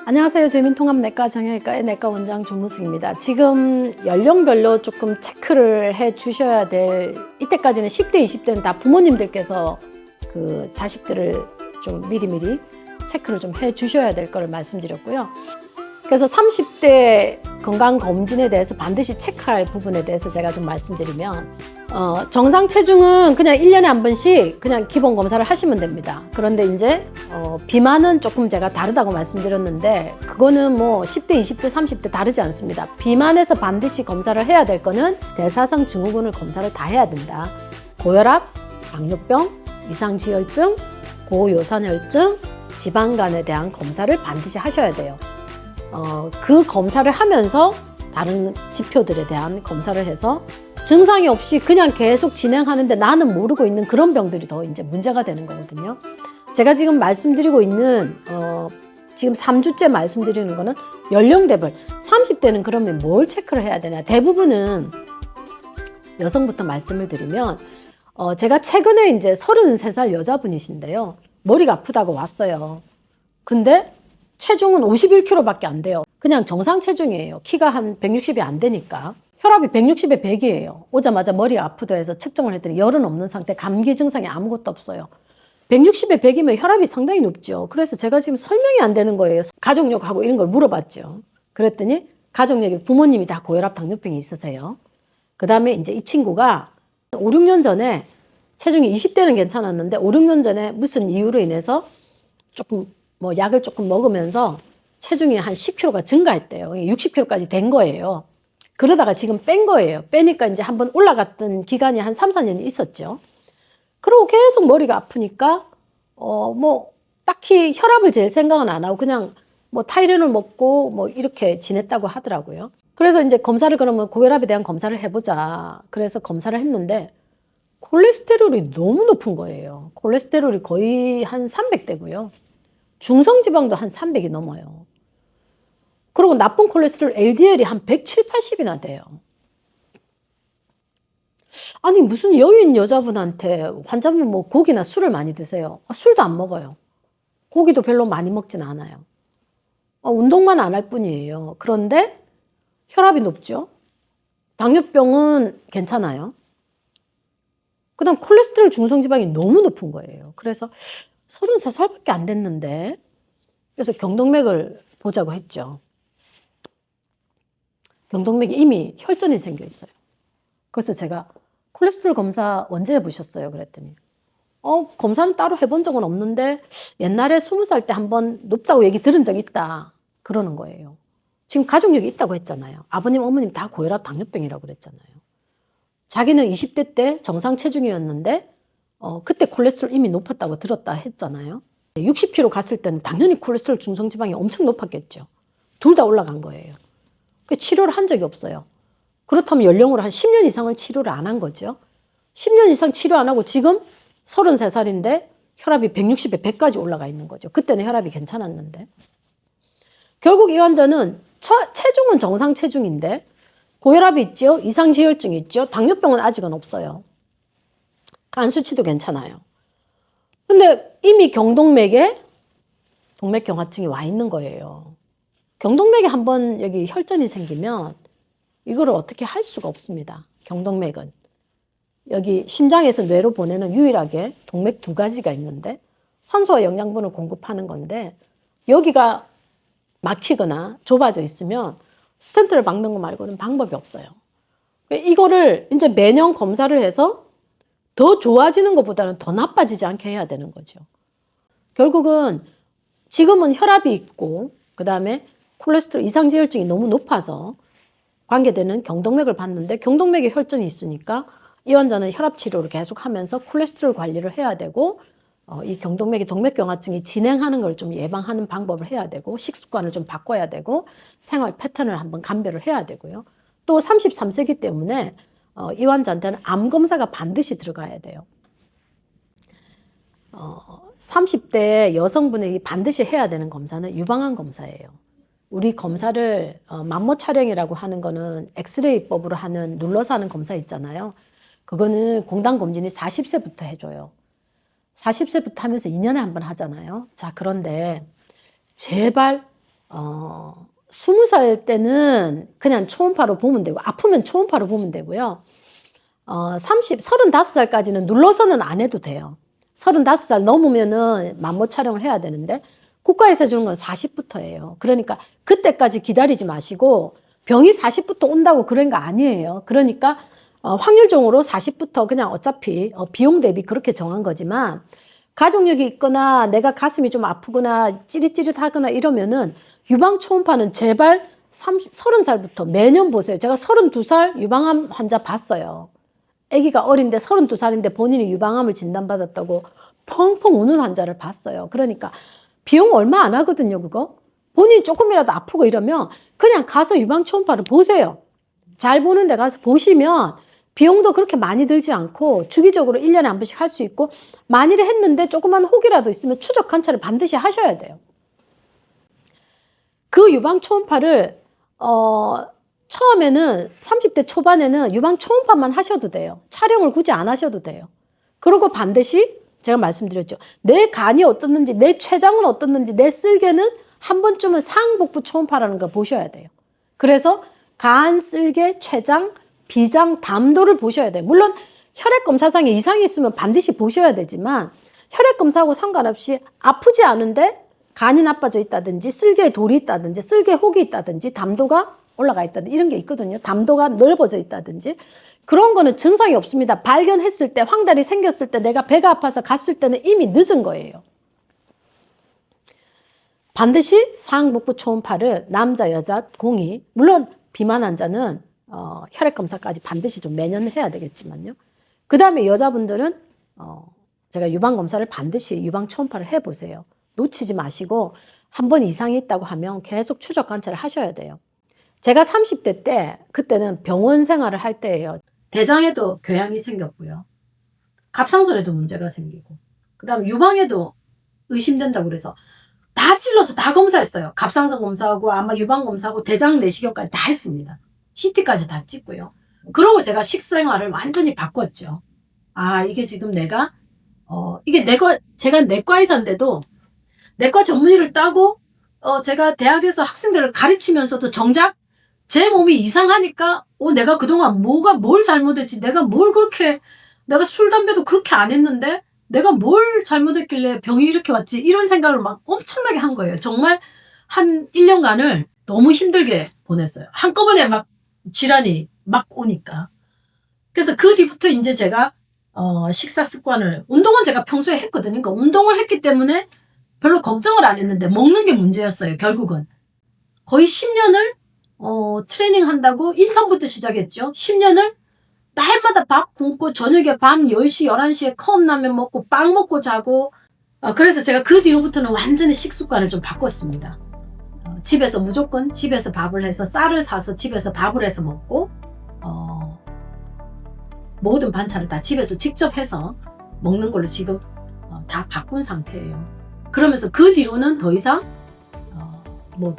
안녕하세요. 재민통합내과 정형외과의 내과 원장 조문숙입니다. 지금 연령별로 조금 체크를 해 주셔야 될, 이때까지는 10대, 20대는 다 부모님들께서 그 자식들을 좀 미리미리 체크를 좀 해 주셔야 될 거를 말씀드렸고요. 그래서 30대 건강검진에 대해서 반드시 체크할 부분에 대해서 제가 좀 말씀드리면, 정상 체중은 그냥 1년에 한 번씩 그냥 기본 검사를 하시면 됩니다. 그런데 이제 비만은 조금 제가 다르다고 말씀드렸는데, 그거는 뭐 10대, 20대, 30대 다르지 않습니다. 비만에서 반드시 검사를 해야 될 거는 대사성 증후군을 검사를 다 해야 된다. 고혈압, 당뇨병, 이상지혈증, 고요산혈증, 지방간에 대한 검사를 반드시 하셔야 돼요. 그 검사를 하면서 다른 지표들에 대한 검사를 해서 증상이 없이 그냥 계속 진행하는데 나는 모르고 있는 그런 병들이 더 이제 문제가 되는 거거든요. 제가 지금 말씀드리고 있는 지금 3주째 말씀드리는 거는 연령대별 30대는 그러면 뭘 체크를 해야 되냐. 대부분은 여성부터 말씀을 드리면 제가 최근에 이제 33살 여자분이신데요. 머리가 아프다고 왔어요. 근데 체중은 51kg밖에 안 돼요. 그냥 정상 체중이에요. 키가 한 160이 안 되니까. 혈압이 160에 100이에요. 오자마자 머리가 아프다 해서 측정을 했더니 열은 없는 상태, 감기 증상이 아무것도 없어요. 160에 100이면 혈압이 상당히 높죠. 그래서 제가 지금 설명이 안 되는 거예요. 가족력하고 이런 걸 물어봤죠. 그랬더니 가족력이 부모님이 다 고혈압, 당뇨병이 있으세요. 그 다음에 이제 이 친구가 5, 6년 전에 체중이 20대는 괜찮았는데 5, 6년 전에 무슨 이유로 인해서 조금 약을 조금 먹으면서 체중이 한 10kg가 증가했대요. 60kg까지 된 거예요. 그러다가 지금 뺀 거예요. 빼니까 이제 한번 올라갔던 기간이 한 3, 4년이 있었죠. 그리고 계속 머리가 아프니까 딱히 혈압을 잴 생각은 안 하고 그냥 타이레놀 먹고 이렇게 지냈다고 하더라고요. 그래서 이제 검사를 그러면 고혈압에 대한 검사를 해보자. 그래서 검사를 했는데 콜레스테롤이 너무 높은 거예요. 콜레스테롤이 거의 한 300대고요. 중성지방도 한 300이 넘어요. 그리고 나쁜 콜레스테롤 LDL이 한 170, 80이나 돼요. 아니 무슨 여인 여자분한테 환자분 고기나 술을 많이 드세요. 술도 안 먹어요. 고기도 별로 많이 먹진 않아요. 운동만 안 할 뿐이에요. 그런데 혈압이 높죠. 당뇨병은 괜찮아요. 그 다음 콜레스테롤 중성지방이 너무 높은 거예요. 그래서 33살밖에 안 됐는데, 그래서 경동맥을 보자고 했죠. 경동맥이 이미 혈전이 생겨 있어요. 그래서 제가 콜레스테롤 검사 언제 해보셨어요? 그랬더니 검사는 따로 해본 적은 없는데 옛날에 20살 때 한번 높다고 얘기 들은 적 있다 그러는 거예요. 지금 가족력이 있다고 했잖아요. 아버님, 어머님 다 고혈압, 당뇨병이라고 그랬잖아요. 자기는 20대 때 정상 체중이었는데 그때 콜레스테롤 이미 높았다고 들었다 했잖아요. 60kg 갔을 때는 당연히 콜레스테롤 중성지방이 엄청 높았겠죠. 둘 다 올라간 거예요. 치료를 한 적이 없어요. 그렇다면 연령으로 한 10년 이상을 치료를 안 한 거죠. 10년 이상 치료 안 하고 지금 33살인데 혈압이 160에 100까지 올라가 있는 거죠. 그때는 혈압이 괜찮았는데. 결국 이 환자는 체중은 정상 체중인데 고혈압이 있죠. 이상지혈증이 있죠. 당뇨병은 아직은 없어요. 간 수치도 괜찮아요. 근데 이미 경동맥에 동맥경화증이 와 있는 거예요. 경동맥에 한번 여기 혈전이 생기면 이거를 어떻게 할 수가 없습니다. 경동맥은. 여기 심장에서 뇌로 보내는 유일하게 동맥 두 가지가 있는데 산소와 영양분을 공급하는 건데 여기가 막히거나 좁아져 있으면 스텐트를 박는 거 말고는 방법이 없어요. 이거를 이제 매년 검사를 해서 더 좋아지는 것보다는 더 나빠지지 않게 해야 되는 거죠. 결국은 지금은 혈압이 있고 그 다음에 콜레스테롤 이상지혈증이 너무 높아서 관계되는 경동맥을 봤는데 경동맥에 혈전이 있으니까 이 환자는 혈압 치료를 계속 하면서 콜레스테롤 관리를 해야 되고 이 경동맥이 동맥경화증이 진행하는 걸 좀 예방하는 방법을 해야 되고 식습관을 좀 바꿔야 되고 생활 패턴을 한번 감별을 해야 되고요. 또 33세기 때문에 이 환자한테는 암 검사가 반드시 들어가야 돼요. 30대 여성분에게 반드시 해야 되는 검사는 유방암 검사예요. 우리 검사를 만모 촬영이라고 하는 거는 엑스레이법으로 하는 눌러서 하는 검사 있잖아요. 그거는 공단검진이 40세부터 해줘요. 40세부터 하면서 2년에 한 번 하잖아요. 자, 그런데 제발 20살 때는 그냥 초음파로 보면 되고, 아프면 초음파로 보면 되고요. 35살까지는 눌러서는 안 해도 돼요. 35살 넘으면은 만모 촬영을 해야 되는데, 국가에서 주는 건 40부터예요. 그러니까 그때까지 기다리지 마시고, 병이 40부터 온다고 그런 거 아니에요. 그러니까 확률적으로 40부터 그냥 어차피 비용 대비 그렇게 정한 거지만, 가족력이 있거나 내가 가슴이 좀 아프거나 찌릿찌릿하거나 이러면은 유방 초음파는 제발 30살부터 매년 보세요. 제가 32살 유방암 환자 봤어요. 아기가 어린데 32살인데 본인이 유방암을 진단받았다고 펑펑 우는 환자를 봤어요. 그러니까 비용 얼마 안 하거든요, 그거. 본인이 조금이라도 아프고 이러면 그냥 가서 유방 초음파를 보세요. 잘 보는 데 가서 보시면 비용도 그렇게 많이 들지 않고 주기적으로 1년에 한 번씩 할 수 있고, 만일에 했는데 조그만 혹이라도 있으면 추적 관찰을 반드시 하셔야 돼요. 그 유방 초음파를 처음에는 30대 초반에는 유방 초음파만 하셔도 돼요. 촬영을 굳이 안 하셔도 돼요. 그리고 반드시 제가 말씀드렸죠. 내 간이 어떻는지, 내 췌장은 어떻는지, 내 쓸개는 한 번쯤은 상복부 초음파라는 거 보셔야 돼요. 그래서 간, 쓸개, 췌장, 비장, 담도를 보셔야 돼요. 물론 혈액검사상에 이상이 있으면 반드시 보셔야 되지만, 혈액검사하고 상관없이 아프지 않은데 간이 나빠져 있다든지, 쓸개에 돌이 있다든지, 쓸개에 혹이 있다든지, 담도가 올라가 있다든지 이런 게 있거든요. 담도가 넓어져 있다든지 그런 거는 증상이 없습니다. 발견했을 때, 황달이 생겼을 때, 내가 배가 아파서 갔을 때는 이미 늦은 거예요. 반드시 상복부 초음파를 남자, 여자 공이, 물론 비만 환자는 혈액검사까지 반드시 좀 매년 해야 되겠지만요. 그 다음에 여자분들은 제가 유방검사를 반드시 유방 초음파를 해보세요. 놓치지 마시고 한 번 이상이 있다고 하면 계속 추적 관찰을 하셔야 돼요. 제가 30대 때, 그때는 병원 생활을 할 때예요. 대장에도 궤양이 생겼고요. 갑상선에도 문제가 생기고, 그 다음 유방에도 의심된다고 그래서 다 찔러서 다 검사했어요. 갑상선 검사하고 아마 유방 검사하고 대장 내시경까지 다 했습니다. CT까지 다 찍고요. 그러고 제가 식생활을 완전히 바꿨죠. 아, 이게 지금 내가 제가 내과 의사인데도 내과 전문의를 따고 제가 대학에서 학생들을 가르치면서도 정작 제 몸이 이상하니까 내가 그동안 뭘 잘못했지, 내가 술 담배도 그렇게 안 했는데 내가 뭘 잘못했길래 병이 이렇게 왔지, 이런 생각을 막 엄청나게 한 거예요. 정말 한 1년간을 너무 힘들게 보냈어요. 한꺼번에 막 질환이 막 오니까. 그래서 그 뒤부터 이제 제가 식사 습관을, 운동은 제가 평소에 했거든요. 그러니까 운동을 했기 때문에 별로 걱정을 안 했는데 먹는 게 문제였어요. 결국은 거의 10년을 트레이닝 한다고 인턴부터 시작했죠. 10년을 날마다 밥 굶고 저녁에 밤 10시, 11시에 컵라면 먹고 빵 먹고 자고, 그래서 제가 그 뒤로부터는 완전히 식습관을 좀 바꿨습니다. 집에서 무조건 집에서 밥을 해서 쌀을 사서 집에서 밥을 해서 먹고, 모든 반찬을 다 집에서 직접 해서 먹는 걸로 지금 다 바꾼 상태예요. 그러면서 그 뒤로는 더 이상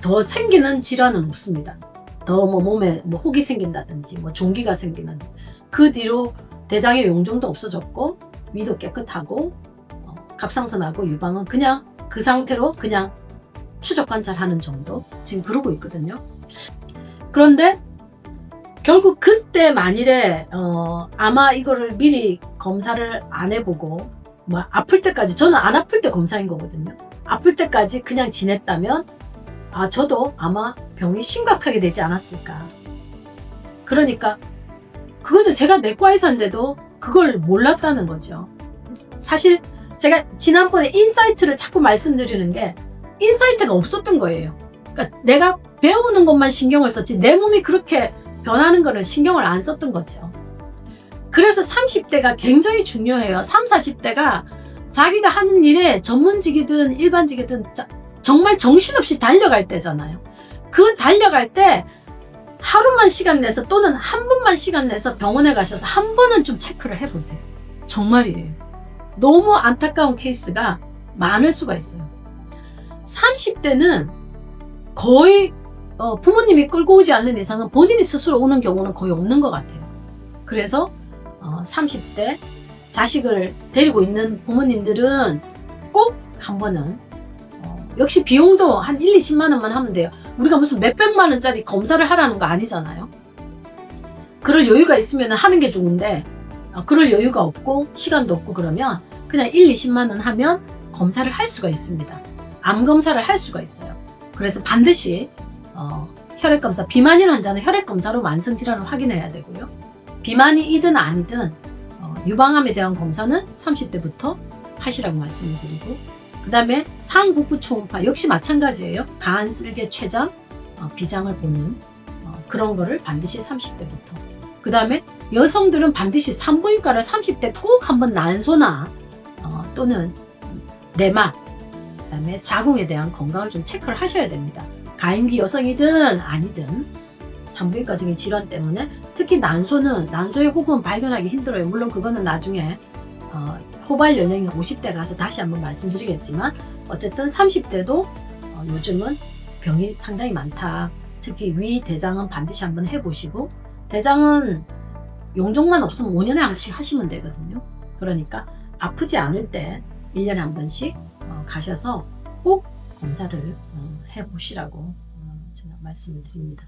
더 생기는 질환은 없습니다. 더 몸에 혹이 생긴다든지 종기가 생기는, 그 뒤로 대장의 용종도 없어졌고 위도 깨끗하고 갑상선하고 유방은 그냥 그 상태로 그냥 추적 관찰하는 정도 지금 그러고 있거든요. 그런데 결국 그때 만일에 아마 이거를 미리 검사를 안 해보고 아플 때까지, 저는 안 아플 때 검사인 거거든요. 아플 때까지 그냥 지냈다면 저도 아마 병이 심각하게 되지 않았을까. 그러니까 그거는 제가 내과 의사인데도 그걸 몰랐다는 거죠. 사실 제가 지난번에 인사이트를 자꾸 말씀드리는 게 인사이트가 없었던 거예요. 그러니까 내가 배우는 것만 신경을 썼지 내 몸이 그렇게 변하는 거를 신경을 안 썼던 거죠. 그래서 30대가 굉장히 중요해요. 30, 40대가 자기가 하는 일에 전문직이든 일반직이든 정말 정신없이 달려갈 때잖아요. 그 달려갈 때 하루만 시간 내서 또는 한 번만 시간 내서 병원에 가셔서 한 번은 좀 체크를 해보세요. 정말이에요. 너무 안타까운 케이스가 많을 수가 있어요. 30대는 거의 부모님이 끌고 오지 않는 이상은 본인이 스스로 오는 경우는 거의 없는 것 같아요. 그래서 30대 자식을 데리고 있는 부모님들은 꼭 한 번은 역시 비용도 한 1, 20만 원만 하면 돼요. 우리가 무슨 몇백만 원짜리 검사를 하라는 거 아니잖아요. 그럴 여유가 있으면 하는 게 좋은데 그럴 여유가 없고 시간도 없고 그러면 그냥 1, 20만 원 하면 검사를 할 수가 있습니다. 암 검사를 할 수가 있어요. 그래서 반드시 혈액검사, 비만인 환자는 혈액검사로 만성질환을 확인해야 되고요. 비만이든 아니든 유방암에 대한 검사는 30대부터 하시라고 말씀을 드리고, 그 다음에 상복부 초음파 역시 마찬가지예요. 간, 쓸개, 췌장, 비장을 보는 그런 거를 반드시 30대부터. 그 다음에 여성들은 반드시 산부인과를 30대 꼭 한번 난소나 또는 내막, 그 다음에 자궁에 대한 건강을 좀 체크를 하셔야 됩니다. 가임기 여성이든 아니든 산부인과적인 질환 때문에 특히 난소의 혹은 발견하기 힘들어요. 물론 그거는 나중에 호발 연령이 50대 가서 다시 한번 말씀드리겠지만 어쨌든 30대도 요즘은 병이 상당히 많다. 특히 위, 대장은 반드시 한번 해보시고, 대장은 용종만 없으면 5년에 한 번씩 하시면 되거든요. 그러니까 아프지 않을 때 1년에 한 번씩 가셔서 꼭 검사를 해보시라고 제가 말씀을 드립니다.